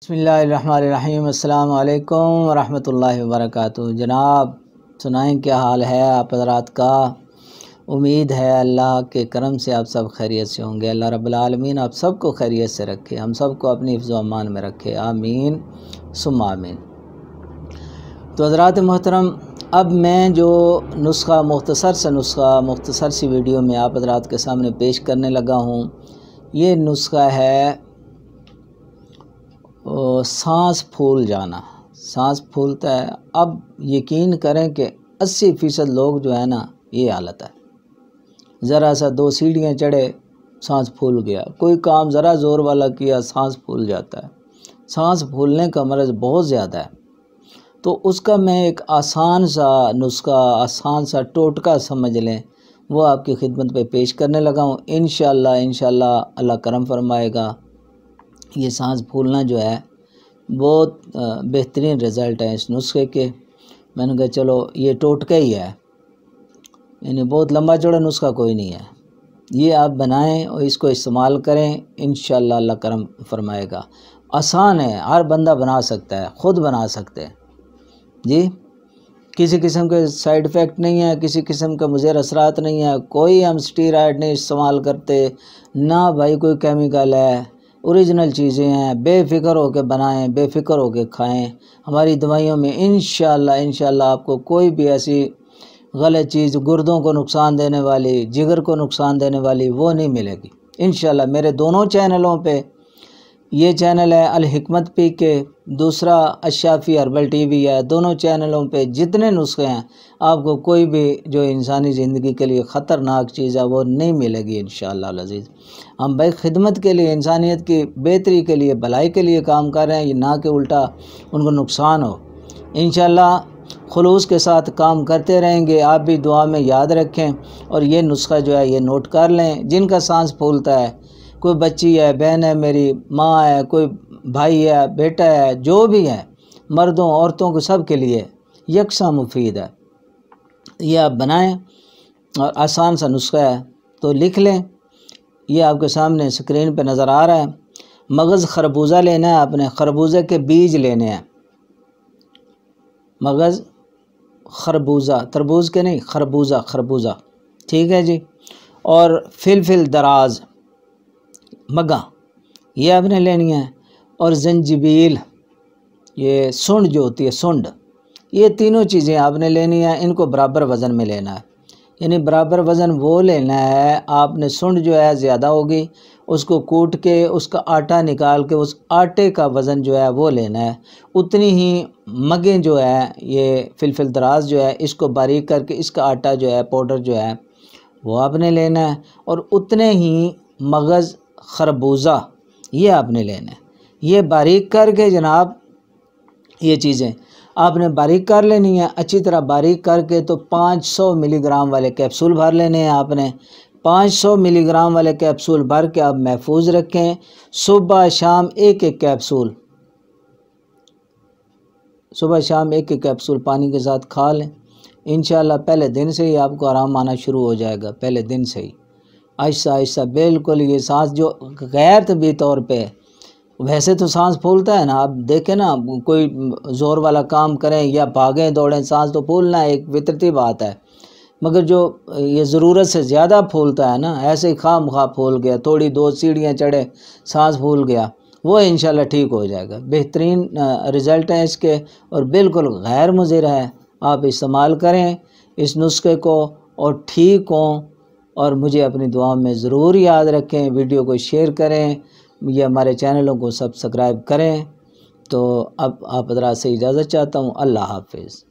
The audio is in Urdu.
بسم اللہ الرحمن الرحیم۔ السلام علیکم ورحمۃ اللہ وبرکاتہ۔ جناب سنائیں کیا حال ہے آپ حضرات کا؟ امید ہے اللہ کے کرم سے آپ سب خیریت سے ہوں گے۔ اللہ رب العالمین آپ سب کو خیریت سے رکھے، ہم سب کو اپنی حفظ و امان میں رکھے، آمین ثم آمین۔ تو حضرات محترم، اب میں جو مختصر سی ویڈیو میں آپ حضرات کے سامنے پیش کرنے لگا ہوں، یہ نسخہ ہے سانس پھول جانا۔ سانس پھولتا ہے، اب یقین کریں کہ 80% لوگ جو ہے نا یہ حالت ہے، ذرا سا 2 سیڑھیاں چڑھے سانس پھول گیا، کوئی کام ذرا زور والا کیا سانس پھول جاتا ہے۔ سانس پھولنے کا مرض بہت زیادہ ہے، تو اس کا میں ایک آسان سا نسخہ، آسان سا ٹوٹکا سمجھ لیں، وہ آپ کی خدمت پہ پیش کرنے لگا ہوں۔ انشاءاللہ اللہ کرم فرمائے گا۔ یہ سانس پھولنا جو ہے بہت بہترین رزلٹ ہے اس نسخے کے۔ میں نے کہا چلو یہ ٹوٹکا ہی ہے، یعنی بہت لمبا چوڑا نسخہ کوئی نہیں ہے، یہ آپ بنائیں اور اس کو استعمال کریں، انشاءاللہ اللہ کرم فرمائے گا۔ آسان ہے، ہر بندہ بنا سکتا ہے، خود بنا سکتے ہیں جی۔ کسی قسم کے سائیڈ ایفیکٹ نہیں ہے، کسی قسم کا مضر اثرات نہیں ہے، کوئی ہم اسٹیرائڈ نہیں استعمال کرتے، نہ بھائی کوئی کیمیکل ہے، اوریجنل چیزیں ہیں۔ بے فکر ہو کے بنائیں، بے فکر ہو کے کھائیں۔ ہماری دوائیوں میں انشاءاللہ آپ کو کوئی بھی ایسی غلط چیز، گردوں کو نقصان دینے والی، جگر کو نقصان دینے والی وہ نہیں ملے گی انشاءاللہ۔ میرے دونوں چینلوں پہ، یہ چینل ہے الحکمت پی کے، دوسرا الشافی ہربل ٹی وی ہے، دونوں چینلوں پہ جتنے نسخے ہیں آپ کو کوئی بھی جو انسانی زندگی کے لیے خطرناک چیز ہے وہ نہیں ملے گی انشاءاللہ العزیز۔ ہم بھائی خدمت کے لیے، انسانیت کی بہتری کے لیے، بھلائی کے لیے کام کر رہے ہیں، یہ نہ کہ الٹا ان کو نقصان ہو۔ انشاءاللہ خلوص کے ساتھ کام کرتے رہیں گے، آپ بھی دعا میں یاد رکھیں، اور یہ نسخہ جو ہے یہ نوٹ کر لیں۔ جن کا سانس پھولتا ہے، کوئی بچی ہے، بہن ہے، میری ماں ہے، کوئی بھائی ہے، بیٹا ہے، جو بھی ہے، مردوں عورتوں کو سب کے لیے یکساں مفید ہے۔ یہ آپ بنائیں، اور آسان سا نسخہ ہے تو لکھ لیں۔ یہ آپ کے سامنے اسکرین پہ نظر آ رہا ہے۔ مغز خربوزہ لینا ہے آپ نے، خربوزے کے بیج لینے ہیں۔ مغز خربوزہ، تربوز کے نہیں، خربوزہ، ٹھیک ہے جی۔ اور فلفل دراز، مگا، یہ آپ نے لینی ہے۔ اور زنجبیل، یہ سونڈ جو ہوتی ہے، سونڈ، یہ تینوں چیزیں آپ نے لینی ہیں۔ ان کو برابر وزن میں لینا ہے، یعنی برابر وزن وہ لینا ہے۔ آپ نے سونڈ جو ہے زیادہ ہوگی، اس کو کوٹ کے اس کا آٹا نکال کے اس آٹے کا وزن جو ہے وہ لینا ہے۔ اتنی ہی مگیں جو ہے، یہ فلفل دراز جو ہے، اس کو باریک کر کے اس کا آٹا جو ہے، پاؤڈر جو ہے وہ آپ نے لینا ہے۔ اور اتنے ہی مغز خربوزہ یہ آپ نے لینا ہے۔ یہ باریک کر کے جناب، یہ چیزیں آپ نے باریک کر لینی ہے، اچھی طرح باریک کر کے۔ تو 500 ملی گرام والے کیپسول بھر لینے ہیں آپ نے۔ 500 ملی گرام والے کیپسول بھر کے آپ محفوظ رکھیں۔ صبح شام ایک کیپسول، صبح شام ایک کیپسول پانی کے ساتھ کھا لیں۔ انشاءاللہ پہلے دن سے ہی آپ کو آرام آنا شروع ہو جائے گا، پہلے دن سے ہی آہستہ بالکل۔ یہ سانس جو غیر طبی طور پہ، ویسے تو سانس پھولتا ہے نا، آپ دیکھیں نا، کوئی زور والا کام کریں یا بھاگیں دوڑیں، سانس تو پھولنا ایک فطرتی بات ہے، مگر جو یہ ضرورت سے زیادہ پھولتا ہے نا، ایسے ہی خواہ مخواہ پھول گیا، تھوڑی 2 سیڑھیاں چڑھے سانس پھول گیا، وہ انشاءاللہ ٹھیک ہو جائے گا۔ بہترین رزلٹ ہیں اس کے، اور بالکل غیر مضر ہے۔ آپ استعمال کریں اس نسخے کو اور ٹھیک ہوں، اور مجھے اپنی دعاؤں میں ضرور یاد رکھیں۔ ویڈیو کو شیئر کریں، یہ ہمارے چینلوں کو سبسکرائب کریں۔ تو اب آپ حضرات سے اجازت چاہتا ہوں، اللہ حافظ۔